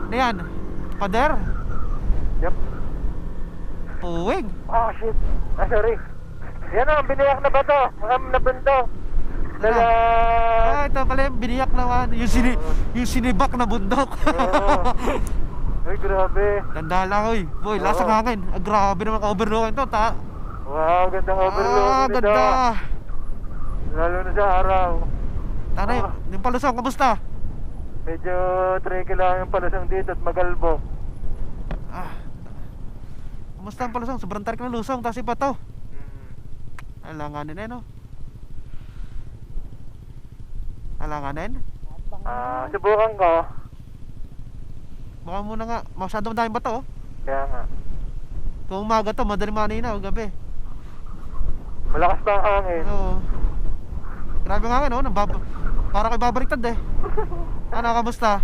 Ano yan? Pader? Yup. Puwing. Oh shit. Sorry. Yan o, biniyak na ba to? Na bundok. Daga... Ito pala yung biniyak naman. Yung sinibak na bundok. Oo. Ay, grabe. Tanda lang, oy. Boy, lasang hangin. Grabe naman ka-overlookan to, Wow, gandang overload. Ganda. Lalo na sa araw. Tanay, yung palusong, kamusta? Medyo tricky lang yung palusong dito at magalbo. Kamusta ang palusong? Sobrang tarik ng lusong, tapos iba to. Alanganin no? Alanganin? Subukan ko. Baka muna nga, masyadong daming bato, oh. Kaya nga. Kung umaga to, madaling manina, o gabi. Malakas pa ang hangin. Oo. Grabe nga nga, no? Para kayo babaliktad eh. Ano, kamusta?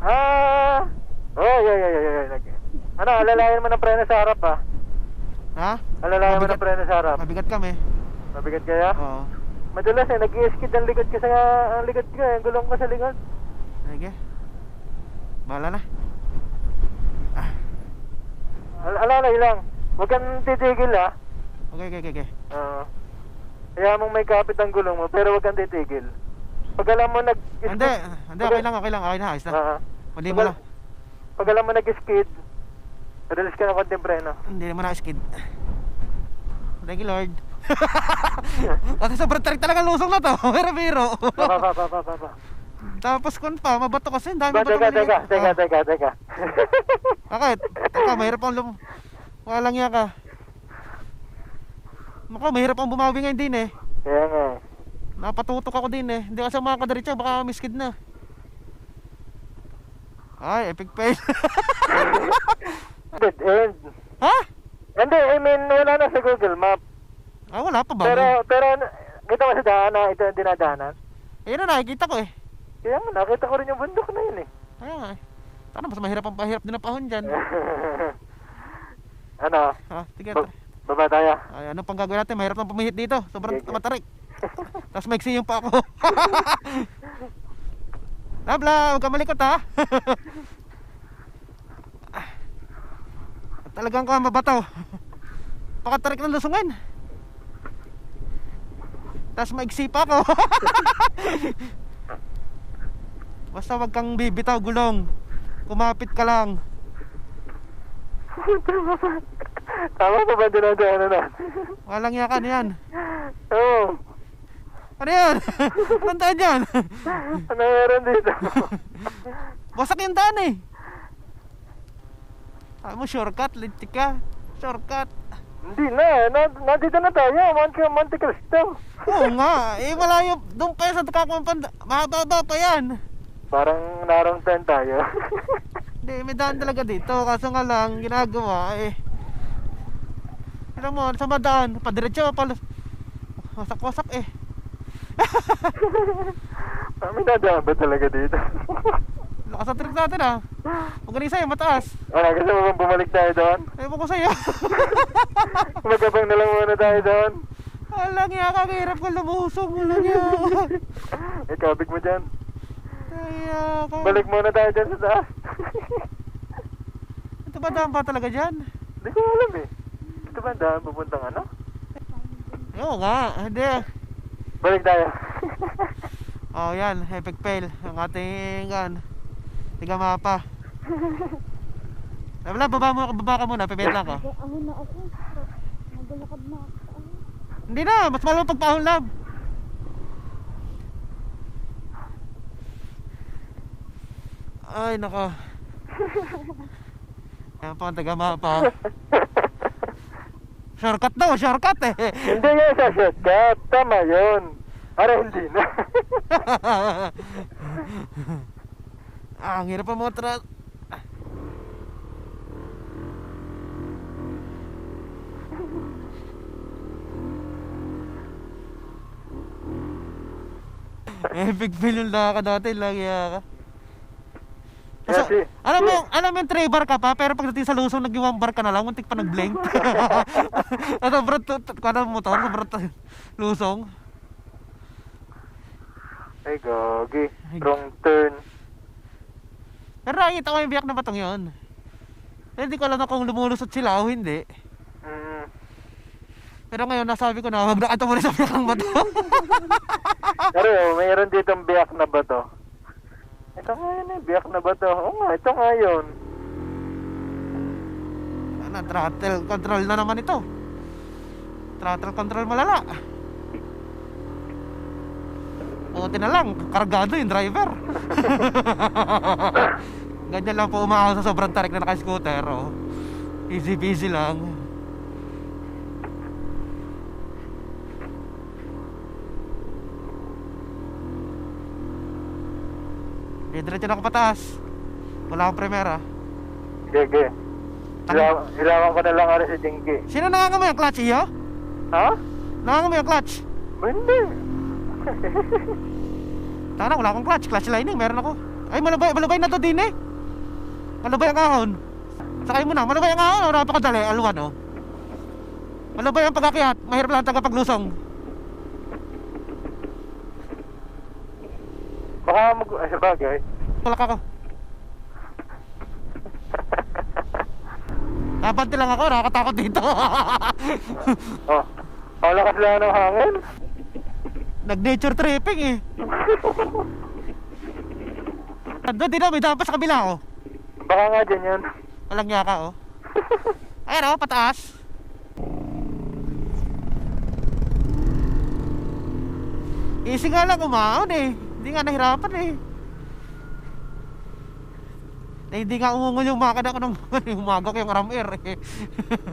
Yeah. Ano, alalayan mo ng preno sa harap ha? Ha? Alalayan mo ng preno sa harap. Mabigat kami. Mabigat kaya? Oo. Madalas nag-i-skid ang likod ko ang likod ko, yung gulong ko sa likod. Sige. Bahala na. Alalay lang. Huwag kang titigil ha. Okay. Kaya mong may kapit ang gulong mo, pero huwag kang titigil. Pag alam mo Hindi, okay lang, ayos na. Mali mo lang. Pag alam mo nag-skid, madalas ka na konting preno. Hindi naman na-skid. Thank you, Lord. Kasi sobrang tarik talaga lusong na to. Pero. Pa. Tapos kun pa, mabato kasi. Dami bato. Teka. Bakit? Teka, mahirap ang walang yan ka. Mahirap ang bumawi ngayon din eh. Kaya nga. Napatutok ako din eh. Hindi kasi makakadiretso, baka miskid na. Ay, epic fail. Dead end. Ha? Hindi, I mean, wala na sa Google Map. Wala pa ba? Pero, kita mo sa daan na ito ang dinadaanan? Ayun na, nakikita ko eh. Kaya nga, nakita ko rin yung bundok na yun eh. Kaya nga eh. Sana mas mahirap din ang pahon dyan. Ano? Sige. Baba tayo. Ay, ano pang gagawin natin? Mahirap nang pumihit dito. Sobrang matarik. Tapos maiksi yung pa ako. Labla, huwag ka malikot ha. Talagang ka mabato. Pakatarik ng lusungin. Tapos maiksi pa ako. Basta wag kang bibitaw gulong. Kumapit ka lang. Tama pa ba dinadaanan na? Walang yakan yan. Oo. Ano yan? Anong daan yan? Ano meron dito? Wasak yung daan eh. Sabi mo shortcut, lintik ka. Shortcut. Hindi na, nandito na tayo. Monte Cristo. Oo nga, malayo. Doon pa yan sa Tukakumpanda. Mahaba pa yan. Parang narong turn tayo. Hindi, may daan talaga dito. Kaso nga lang, ginagawa eh. Tignan mo, sa madaan, padiretso, wasak-wasak eh. May nadaan ba talaga dito? Lakas ang trip natin ah. Huwag ganun sa'yo, mataas. Gusto mo bang bumalik tayo doon? Ewan ko sa'yo. Magabang na lang muna tayo doon. Alang nga, kakahirap ko lumusong. Alang nga. May kabig mo dyan. Kaya ka. Balik muna tayo dyan sa taas. Ito ba daan pa talaga dyan? Hindi ko alam eh. Ito ba daan pupuntang ano? Oo nga, hindi. Balik tayo. Oh yan, epic fail. Ang ating tiga mapa. Wala, baba ka muna, pipit lang ko. Ahon na ako. Magalakad na ako. Hindi na, mas malamang pagpaahon lang. Ay, nako. Yan po ang taga mapa. Shortcut daw, shortcut eh. Hindi yan sa shortcut. Tama yun. Para hindi na. Ang hirap ang mga epic fail yung lakad natin, lagi ka. Alam mo yung 3 bar ka pa, pero pagdating sa lusong nag-1 bar ka na lang, muntik pa nag-blink. Sobrang motor, sobrang lusong. Ay, gogi. Wrong turn. Pero nakikita ko yung biyak na batong yun. Eh, hindi ko alam na kung lumulusot sila o hindi. Mm. Pero ngayon nasabi ko na wag na muna sa biyak ng bato. Pero mayroon ditong biyak na bato. Ito nga yun eh, biyak na bato. Oo nga, ito nga yun. Ano, throttle control na naman ito. Throttle control malala. Buti na lang, kargado yung driver. Ganyan lang po umahaw sa sobrang tarik na naka-scooter. Oh. Easy peasy lang. Diretso na ako pataas. Wala akong primera. Sige. Ilawan ko na lang ari si Jinky. Sino nangangamoy ang clutch, iyo? Ha? Nangangamoy ang clutch. Hindi. Tara, wala akong clutch. Clutch lining, meron ako. Ay, malubay na to din eh. Malubay ang ahon. Sakay mo na, malubay ang ahon. Napakadali, alwan oh. Malubay ang pag-akyat. Mahirap lang taga paglusong. Baka ay sabagay. Tulak ako. Nabanti lang ako, nakakatakot dito. Oh. Ang lakas lang ng hangin. Nag-nature tripping eh. Doon din may daan pa sa kabila oh. Baka nga dyan yun. Walang yaka oh. Ayan oh, pataas. Easy nga lang umahon eh. Hindi nga nahirapan eh. Na hindi nga umungol yung makina ko nung humagok yung ram air eh.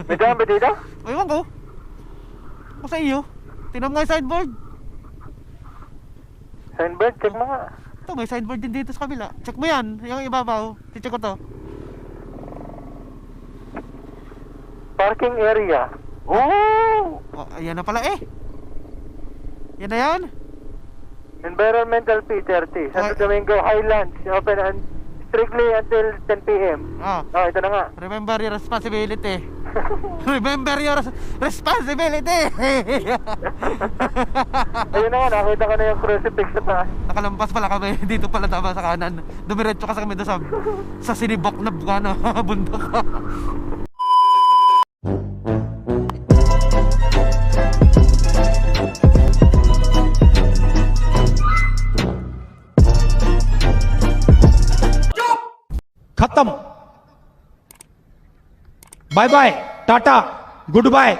May daan ba dito? Ewan ko. Kung sa iyo. Tingnan mo nga yung sideboard. Signboard, check mo nga. Ito, may sideboard din dito sa kabila. Check mo yan, yung ibabaw. Check ko to. Parking area. Oh! Oh, ayan na pala eh. Yan na yan. Environmental P30. Santo Okay. Domingo Highlands. Open and strictly until 10 p.m. Ah, Oh, ito na nga. remember your responsibility. Remember your responsibility. Ayun na nga, nakita ko na yung crucifix sa taas. Nakalampas pala kami dito pala tama sa kanan. Dumiretso kasi kami doon sa sinibok na bukana bundok. खत्म bye bye टाटा good bye